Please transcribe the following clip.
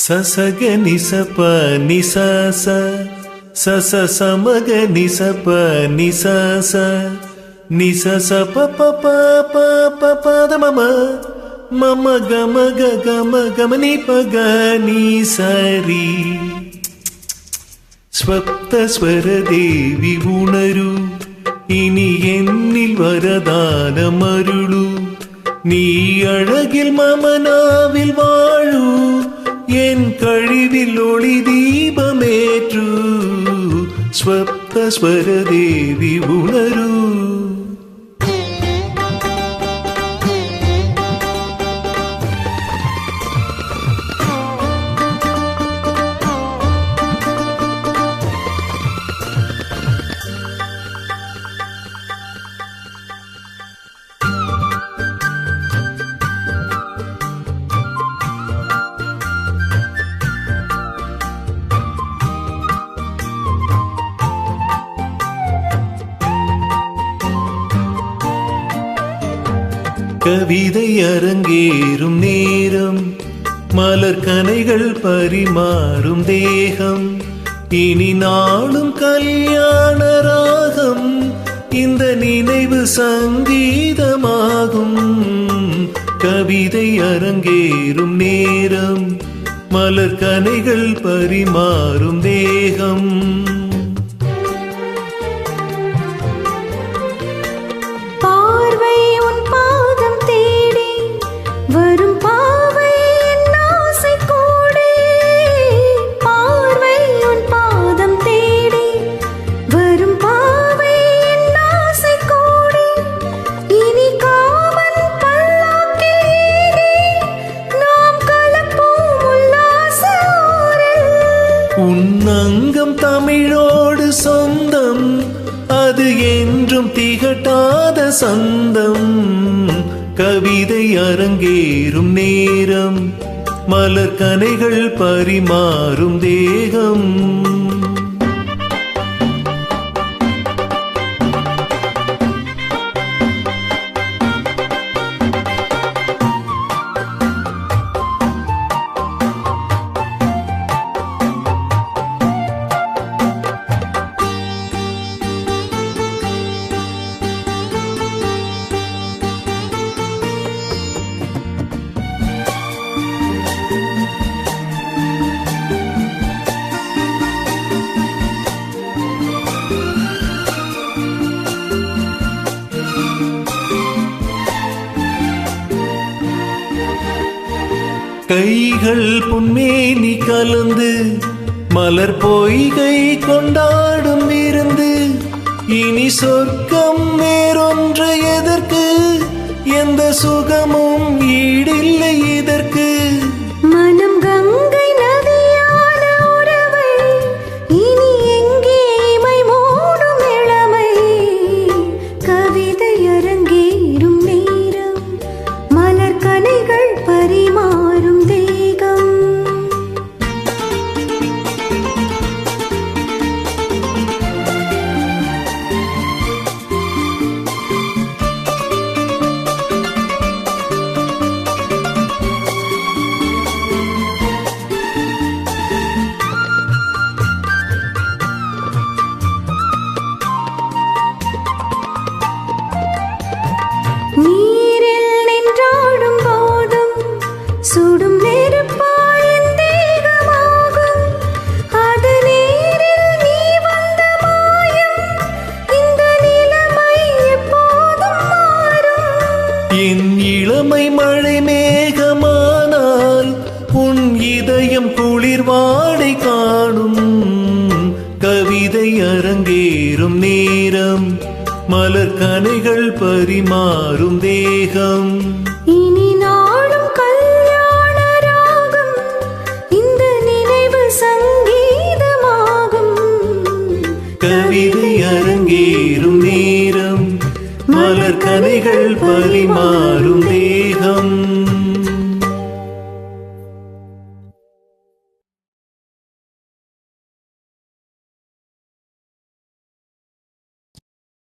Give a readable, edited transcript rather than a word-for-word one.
சசக நிசப நிசச சச சமக நிசப நிசச நிசச பப பப பப மம மம கம கம கம நி பக நீ சரி. സ്വപ്നസ്വര ദേവി ഉണരൂ, ഇനി എന്നിൽ വരദാനമരുളൂ. നീ അഴകിൽ മമനാവിൽ വാഴൂ, എൻ കഴിവിൽ ഒളി ദീപമേറ്റൂ. സ്വപ്നസ്വര ദേവി ഉണരൂ. கவிதை அரங்கேறும் நேரம், மலர் கனைகள் பரிமாறும் தேகம். இனி நாளும் கல்யாண ராகம், இந்த நினைவு சங்கீதமாகும். கவிதை அரங்கேறும் நேரம், மலர் கனைகள் பரிமாறும் தேகம். உன்னங்கம் தமிழோடு சொந்தம், அது என்றும் திகட்டாத சந்தம். கவிதை அரங்கேறும் நேரம், மலர் கனைகள் பரிமாறும் தேகம். கைகள் பொன்மேனி கலந்து, மலர் பொய்கை கொண்டாடும் விருந்து. இனி சொர்க்கம் வேறொன்று எதற்கு, எந்த சுகமும் ஈடில்லை இதற்கு. மனம் கங்கை நதியான உறவை, இனி எங்கே இமை மூடும் இளமை. கவிதை அரங்கேறும் நேரம், மலர் கனைகள் பரிமாறும் தேகம். நீரில் நின்றாடும் போதும் சுடும் நெருப்பாயின் தேகமாகும். அது நீரில் நீ வந்த மாயம், இந்த நிலைமை எப்போதும் மாறும். என் இளமை மழை மேகமானால், உன் இதயம் குளிர் வாடை காணும். கவிதை அரங்கேறும் நேரம், மலர் கனைகள் பரிமாறும் தேகம். இனி நாளும் கல்யாண ராகம், இந்த நினைவு சங்கீதமாகும். கவிதை அரங்கேறும் நேரம், மலர் கனைகள் பரிமாறும் தேகம்.